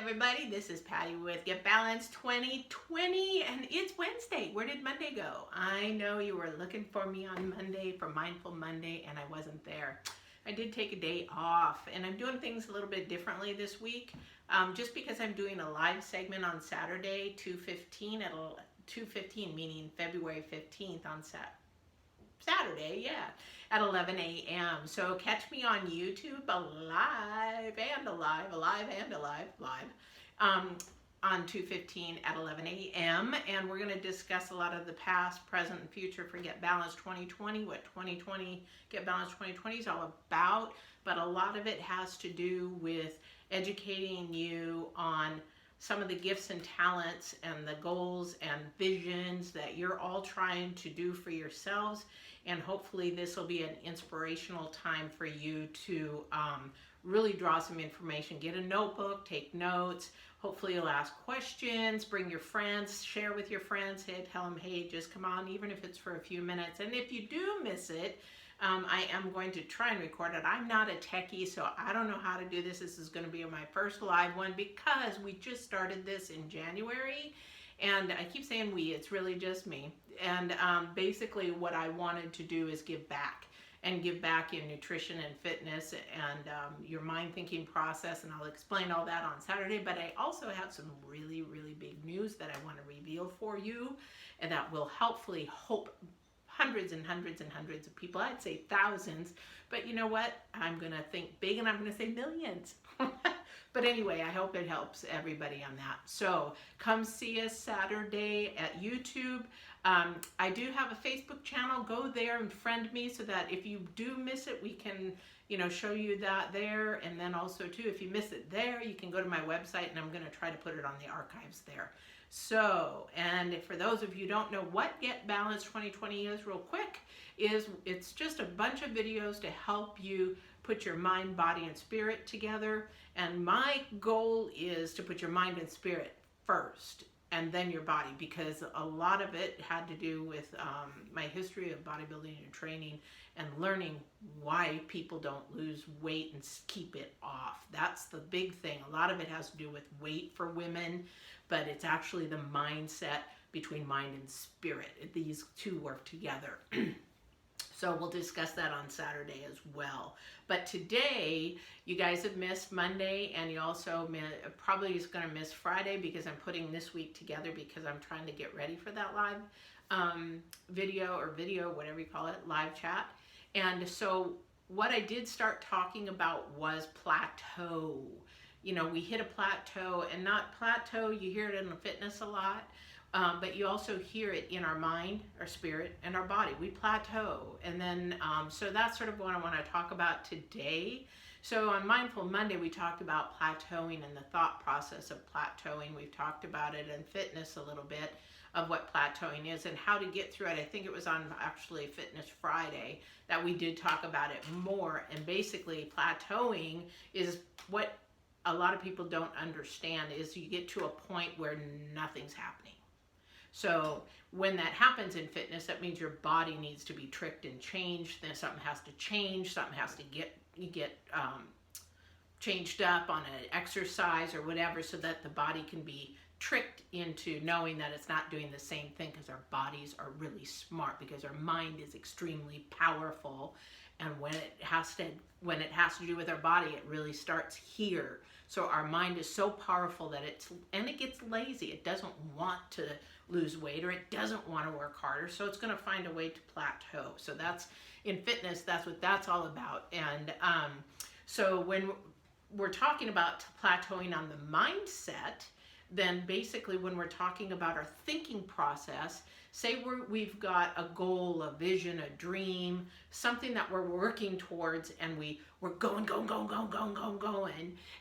everybody, this is Patty with Get Balanced 2020 and it's Wednesday. Where did Monday go? I know you were looking for me on Monday for Mindful Monday and I wasn't there. I did take a day off and I'm doing things a little bit differently this week just because I'm doing a live segment on Saturday 2:15 at 2:15 meaning February 15th on Saturday, yeah, at 11 a.m. So catch me on YouTube, alive, on 2:15 at 11 a.m. And we're going to discuss a lot of the past, present, and future for Get Balanced 2020, what 2020, Get Balanced 2020 is all about. But a lot of it has to do with educating you on some of the gifts and talents and the goals and visions that you're all trying to do for yourselves. And hopefully this will be an inspirational time for you to really draw some information. Get a notebook, take notes. Hopefully you'll ask questions, bring your friends, share with your friends. Hey, tell them, hey, just come on, even if it's for a few minutes. And if you do miss it, I am going to try and record it. I'm not a techie, so I don't know how to do this. This is going to be my first live one because we just started this in January. And I keep saying we, it's really just me. And basically what I wanted to do is give back. And give back in nutrition and fitness and your mind thinking process. And I'll explain all that on Saturday. But I also have some really, really big news that I want to reveal for you. And that will helpfully hope hundreds and hundreds and hundreds of people. I'd say thousands, but you know what? I'm going to think big and I'm going to say millions. But anyway, I hope it helps everybody on that. So come see us Saturday at YouTube. I do have a Facebook channel. Go there and friend me so that if you do miss it, we can, show you that there. And then also too, if you miss it there, you can go to my website and I'm going to try to put it on the archives there. So, and for those of you who don't know what Get Balanced 2020 is real quick, it's just a bunch of videos to help you put your mind, body, and spirit together. And my goal is to put your mind and spirit first and then your body, because a lot of it had to do with my history of bodybuilding and training and learning why people don't lose weight and keep it off. That's the big thing. A lot of it has to do with weight for women, but it's actually the mindset between mind and spirit. These two work together. So we'll discuss that on Saturday as well. But today, you guys have missed Monday, and you also probably is going to miss Friday because I'm putting this week together because I'm trying to get ready for that live video, whatever you call it, live chat. And so what I did start talking about was plateau. We hit a plateau, and not plateau, you hear it in the fitness a lot. But you also hear it in our mind, our spirit, and our body. We plateau. And then, so that's sort of what I want to talk about today. So on Mindful Monday, we talked about plateauing and the thought process of plateauing. We've talked about it in fitness a little bit of what plateauing is and how to get through it. I think it was on actually Fitness Friday that we did talk about it more. And basically, plateauing is what a lot of people don't understand is you get to a point where nothing's happening. So when that happens in fitness, that means your body needs to be tricked and changed. Then something has to change. Something has to get changed up on an exercise or whatever so that the body can be tricked into knowing that it's not doing the same thing, because our bodies are really smart, because our mind is extremely powerful. And when it has to do with our body, it really starts here. So our mind is so powerful that it gets lazy. It doesn't want to lose weight, or it doesn't want to work harder. So it's going to find a way to plateau. So that's in fitness, that's what that's all about. And so when we're talking about plateauing on the mindset, then basically when we're talking about our thinking process, say we've got a goal, a vision, a dream, something that we're working towards, and we're going,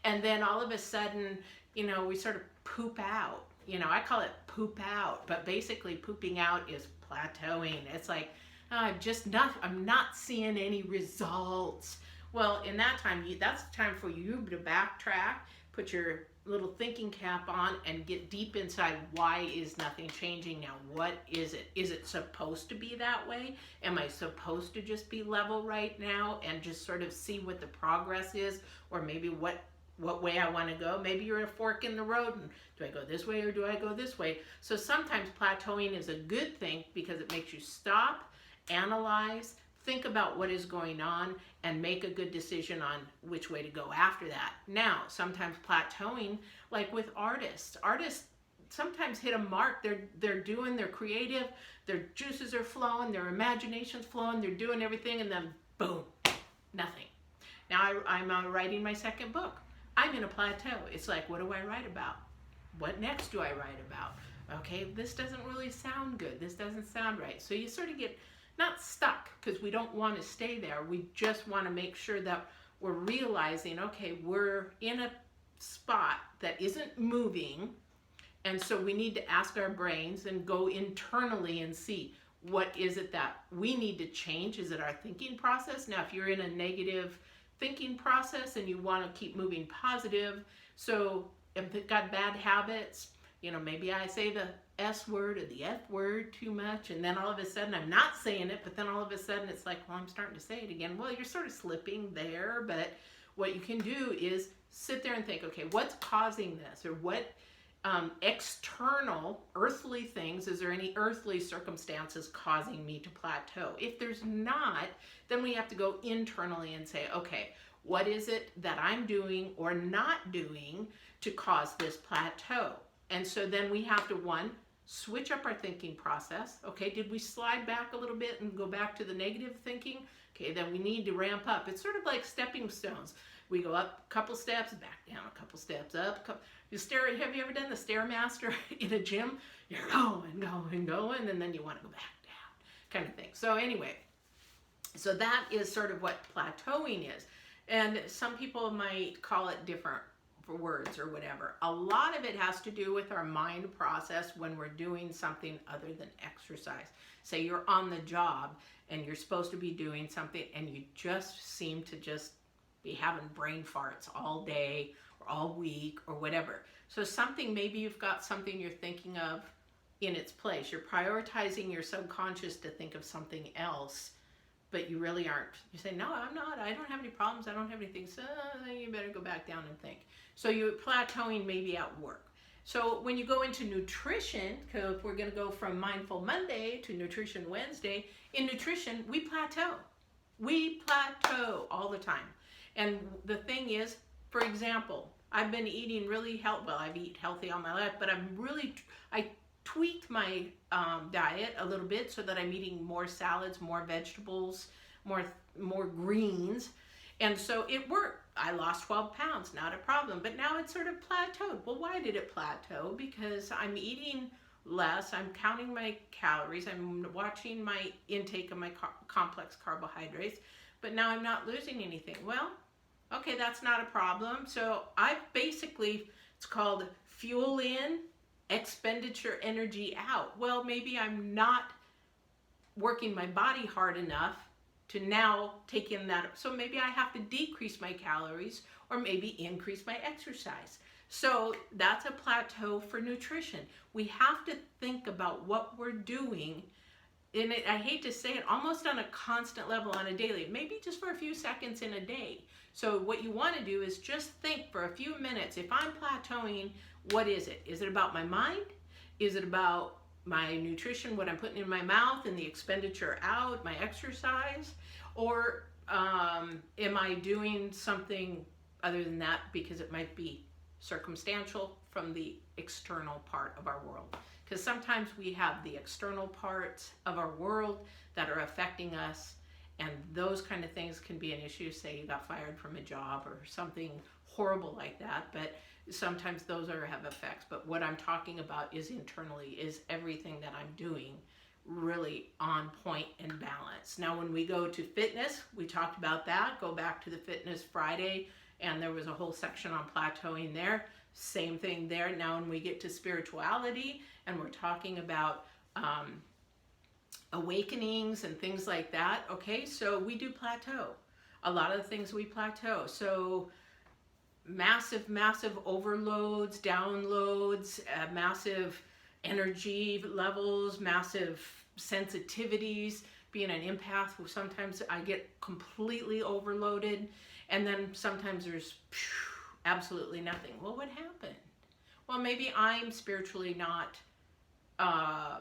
and then all of a sudden, we sort of poop out. I call it poop out, but basically pooping out is plateauing. It's like, I'm not seeing any results. Well, in that time, that's the time for you to backtrack, put your little thinking cap on, and get deep inside. Why is nothing changing now? What is it? Is it supposed to be that way? Am I supposed to just be level right now and just sort of see what the progress is, or maybe what what way I want to go. Maybe you're at a fork in the road, and do I go this way or do I go this way? So sometimes plateauing is a good thing because it makes you stop, analyze, think about what is going on, and make a good decision on which way to go after that. Now, sometimes plateauing, like with artists sometimes hit a mark. They're creative, their juices are flowing, their imagination's flowing, they're doing everything, and then boom, nothing. Now I'm writing my second book. I'm in a plateau. It's like, what do I write about? What next do I write about? Okay, this doesn't really sound good. This doesn't sound right. So you sort of get not stuck, because we don't want to stay there. We just want to make sure that we're realizing, okay, we're in a spot that isn't moving, and so we need to ask our brains and go internally and see, what is it that we need to change? Is it our thinking process? Now, if you're in a negative thinking process and you want to keep moving positive, so if you've got bad habits, maybe I say the S word or the F word too much, and then all of a sudden I'm not saying it, but then all of a sudden it's like, well, I'm starting to say it again. Well, you're sort of slipping there, but what you can do is sit there and think, okay, what's causing this? Or what external earthly things, is there any earthly circumstances causing me to plateau? If there's not, then we have to go internally and say, okay, what is it that I'm doing or not doing to cause this plateau? And so then we have to, one, switch up our thinking process. Okay, did we slide back a little bit and go back to the negative thinking? Okay, then we need to ramp up. It's sort of like stepping stones. We go up a couple steps, back down a couple steps, up. Have you ever done the Stairmaster in a gym? You're going, and then you want to go back down, kind of thing. So anyway, so that is sort of what plateauing is. And some people might call it different words or whatever. A lot of it has to do with our mind process when we're doing something other than exercise. Say you're on the job and you're supposed to be doing something and you just seem to just be having brain farts all day or all week or whatever. So maybe you've got something you're thinking of in its place. You're prioritizing your subconscious to think of something else, but you really aren't. You say, no, I'm not. I don't have any problems. I don't have anything. So you better go back down and think. So you're plateauing maybe at work. So when you go into nutrition, because we're going to go from Mindful Monday to Nutrition Wednesday, in nutrition, we plateau. We plateau all the time. And the thing is, for example, I've been eating really healthy. Well, I've eaten healthy all my life, but I tweaked my diet a little bit so that I'm eating more salads, more vegetables, more greens. And so it worked. I lost 12 pounds, not a problem. But now it's sort of plateaued. Well, why did it plateau? Because I'm eating less. I'm counting my calories. I'm watching my intake of my complex carbohydrates. But now I'm not losing anything. Well, okay, that's not a problem. So it's called fuel in, expenditure energy out. Well, maybe I'm not working my body hard enough to now take in that. So maybe I have to decrease my calories or maybe increase my exercise. So that's a plateau for nutrition. We have to think about what we're doing, and I hate to say it, almost on a constant level, on a daily, maybe just for a few seconds in a day. So what you want to do is just think for a few minutes, if I'm plateauing, what is it? Is it about my mind? Is it about my nutrition, what I'm putting in my mouth and the expenditure out, my exercise? Or am I doing something other than that because it might be circumstantial from the external part of our world? Because sometimes we have the external parts of our world that are affecting us, and those kind of things can be an issue. Say you got fired from a job or something horrible like that, but sometimes those have effects. But what I'm talking about is internally, is everything that I'm doing really on point and balance. Now, when we go to fitness, we talked about that. Go back to the Fitness Friday, and there was a whole section on plateauing there. Same thing there. Now, when we get to spirituality, and we're talking about awakenings and things like that, okay, so we do plateau. A lot of the things we plateau. So massive overloads, downloads, massive energy levels, massive sensitivities. Being an empath, sometimes I get completely overloaded, and then sometimes there's absolutely nothing. Well, what happened? Well, maybe I'm spiritually not,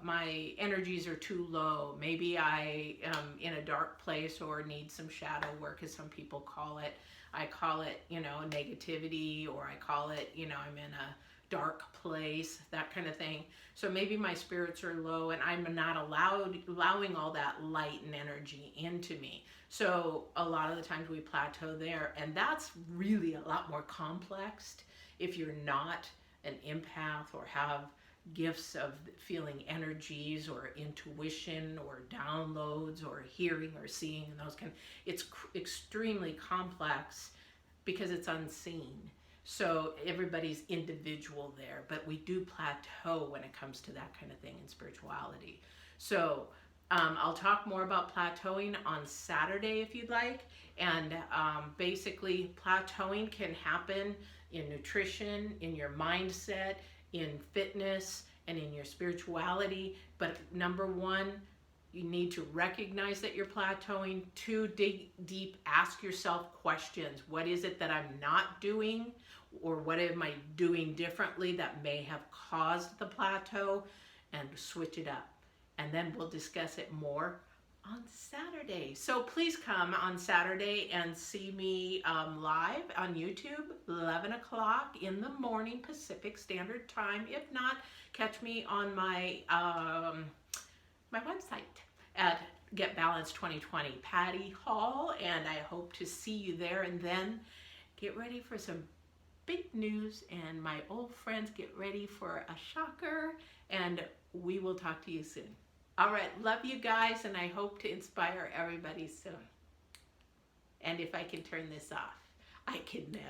my energies are too low. Maybe I am in a dark place or need some shadow work, as some people call it. I call it, negativity, or I call it, I'm in a dark place, that kind of thing. So maybe my spirits are low and I'm not allowing all that light and energy into me. So a lot of the times we plateau there, and that's really a lot more complex if you're not an empath or have gifts of feeling energies or intuition or downloads or hearing or seeing, and those it's extremely complex because it's unseen. So everybody's individual there, but we do plateau when it comes to that kind of thing in spirituality. So I'll talk more about plateauing on Saturday if you'd like. And basically, plateauing can happen in nutrition, in your mindset, in fitness, and in your spirituality. But number one, you need to recognize that you're plateauing. Two, dig deep, ask yourself questions. What is it that I'm not doing? Or what am I doing differently that may have caused the plateau? And switch it up. And then we'll discuss it more on Saturday. So please come on Saturday and see me live on YouTube, 11 o'clock in the morning Pacific Standard Time. If not, catch me on my my website at Get Balanced 2020, Patty Hall, and I hope to see you there. And then get ready for some big news, and my old friends, get ready for a shocker, and we will talk to you soon. All right, love you guys, and I hope to inspire everybody soon. And if I can turn this off, I can never.